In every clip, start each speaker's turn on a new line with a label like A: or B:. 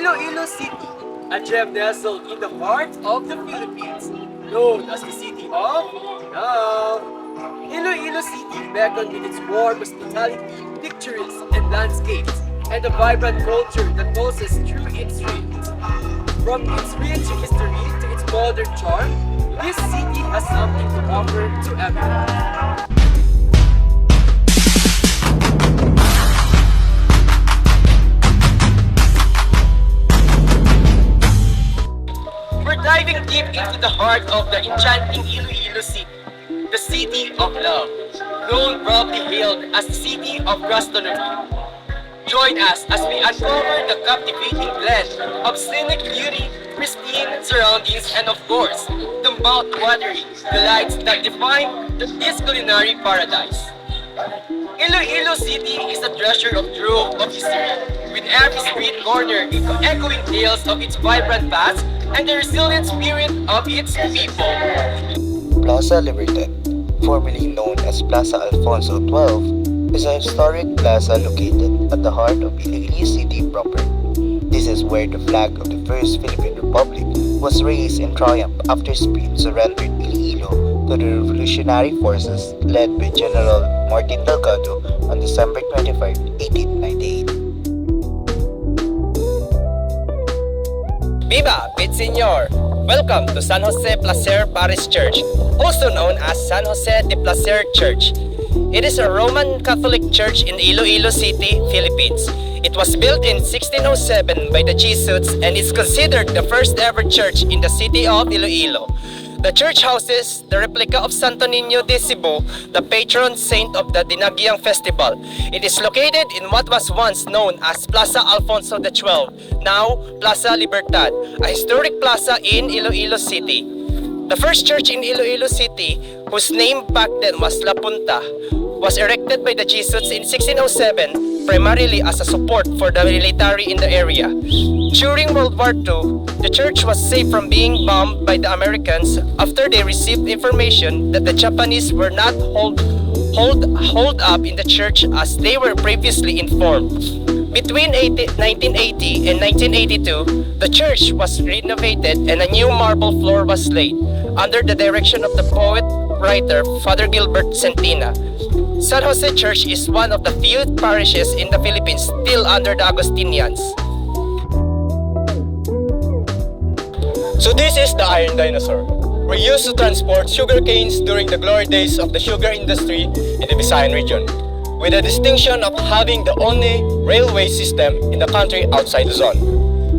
A: Iloilo City, a gem nestled in the heart of the Philippines, known as the City of Love. Iloilo City beckoned with its warm hospitality, pictures and landscapes, and a vibrant culture that pulses through its streets. From its rich history to its modern charm, this city has something to offer to everyone. We're diving deep into the heart of the enchanting Iloilo City, the City of Love, known broadly hailed as the City of Gastronomy. Join us as we uncover the captivating blend of scenic beauty, pristine surroundings, and of course, the mouth-watering delights that define this culinary paradise. Iloilo City is a treasure trove of history, with every street corner echoing tales of its vibrant past and the resilient spirit of its people.
B: Plaza Libertad, formerly known as Plaza Alfonso XII, is a historic plaza located at the heart of Iloilo City proper. This is where the flag of the First Philippine Republic was raised in triumph after Spain surrendered Iloilo to the revolutionary forces led by General Martin Delgado on December 25, 1898.
C: Viva Pit Señor! Welcome to San Jose Placer Parish Church, also known as San Jose de Placer Church. It is a Roman Catholic church in Iloilo City, Philippines. It was built in 1607 by the Jesuits and is considered the first ever church in the city of Iloilo. The church houses the replica of Santo Niño de Cebu, the patron saint of the Dinagyang Festival. It is located in what was once known as Plaza Alfonso XII, now Plaza Libertad, a historic plaza in Iloilo City. The first church in Iloilo City, whose name back then was La Punta, was erected by the Jesuits in 1607, primarily as a support for the military in the area. During World War II, the church was saved from being bombed by the Americans after they received information that the Japanese were not holed up in the church as they were previously informed. Between 1980 and 1982, the church was renovated and a new marble floor was laid under the direction of the poet-writer Father Gilbert Centina. San Jose Church is one of the few parishes in the Philippines still under the Augustinians. So this is the Iron Dinosaur. We're used to transport sugar canes during the glory days of the sugar industry in the Visayan region, with the distinction of having the only railway system in the country outside Luzon.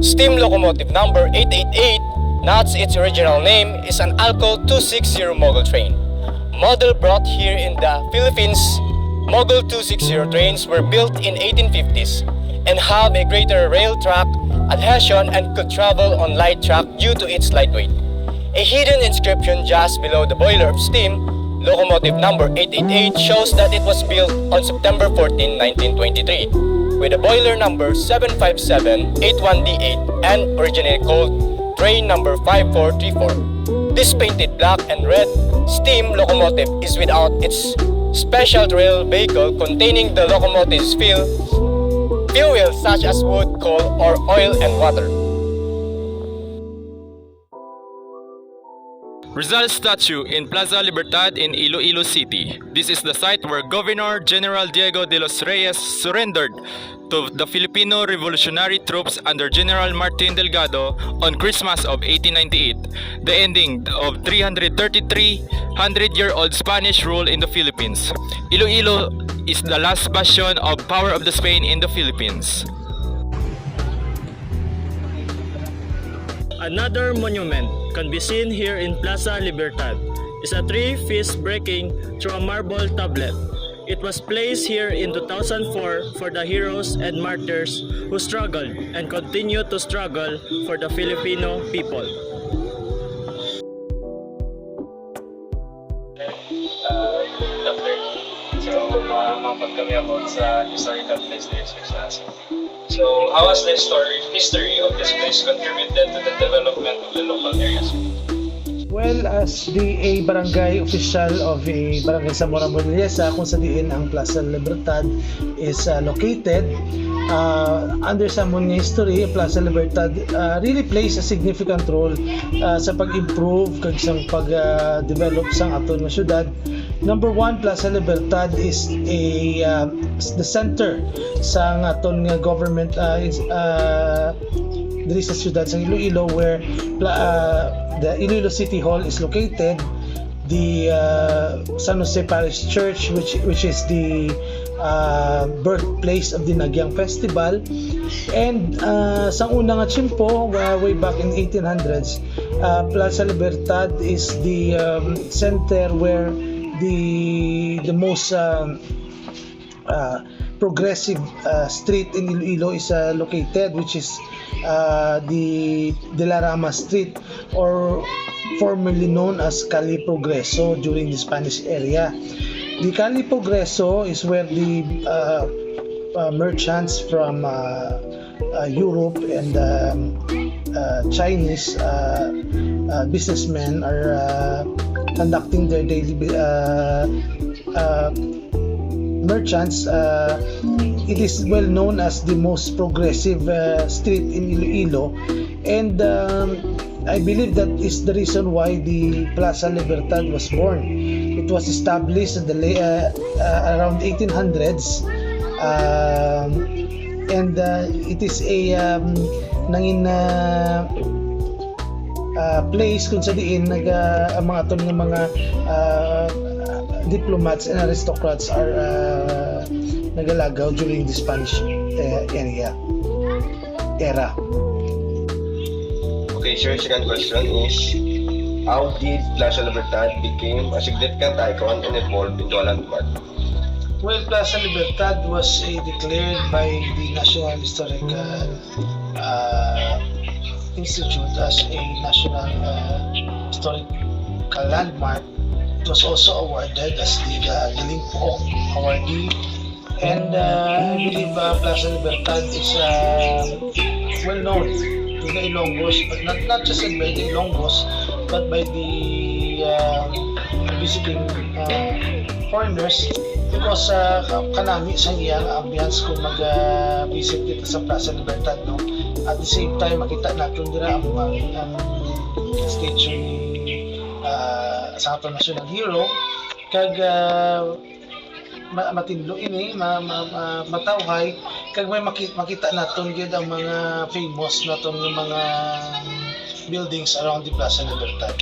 C: Steam locomotive number 888, not its original name, is an Alco 260 Mogul train. Model brought here in the Philippines, Mogul 260 trains were built in 1850s and have a greater rail track adhesion and could travel on light track due to its lightweight. A hidden inscription just below the boiler of steam, locomotive number 888, shows that it was built on September 14, 1923, with a boiler number 75781D8 and originally called train number 5434. This painted black and red steam locomotive is without its special rail vehicle containing the locomotive's fuel such as wood, coal, or oil and water.
D: Rizal statue in Plaza Libertad in Iloilo City. This is the site where Governor General Diego de los Reyes surrendered to the Filipino revolutionary troops under General Martin Delgado on Christmas of 1898, the ending of 333-100-year-old Spanish rule in the Philippines. Iloilo is the last bastion of power of the Spain in the Philippines.
E: Another monument can be seen here in Plaza Libertad is a tree fist breaking through a marble tablet. It was placed here in 2004 for the heroes and martyrs who struggled and continue to struggle for the Filipino people.
F: Mapag kami about sa historical place na Rizal. So, how has the history of this place contributed to the development of the local areas?
G: Well, as a barangay official of a barangay Zamora Morellesa, kung saan ang Plaza Libertad is located, under sa among history, Plaza Libertad really plays a significant role sa pag-improve kag sa pag-develop sang aton nga syudad. Number one, Plaza Libertad is the center sa aton nga government diri sa syudad sa Iloilo, where the Iloilo City Hall is located, the San Jose Parish Church, which is the birthplace of the Nagyang Festival, and sa unang nga tiyempo, way back in 1800s, Plaza Libertad is the center where the most progressive street in Iloilo is located, which is the De La Rama Street, or formerly known as Calle Progreso during the Spanish era. The Calle Progreso is where the merchants from Europe and Chinese businessmen are conducting their daily merchants. It is well known as the most progressive street in Iloilo, and I believe that is the reason why the Plaza Libertad was born. It was established in the around 1800s, and it is a nangin place kung sa diin ang mga aton nga mga diplomats and aristocrats are nagalagaw during the Spanish era.
H: Okay, sir, second question is, how did Plaza Libertad became a significant icon and evolve into a landmark?
G: Well, Plaza Libertad was declared by the National Historical Institute as a national historical landmark. It was also awarded as the Galing Pook awardee, and I believe Plaza Libertad is well known to the Ilonggos, but not just by the Ilonggos, but by the visiting foreigners, because kanami sa iyang ambience kung mag-visit dito sa Plaza Libertad, no? At the same time, makita natin dira ang statue ni sa aton national hero, kag matinlo ini matawhay, kag may makita naton gyud ang mga famous naton nga mga buildings around the Plaza Libertad.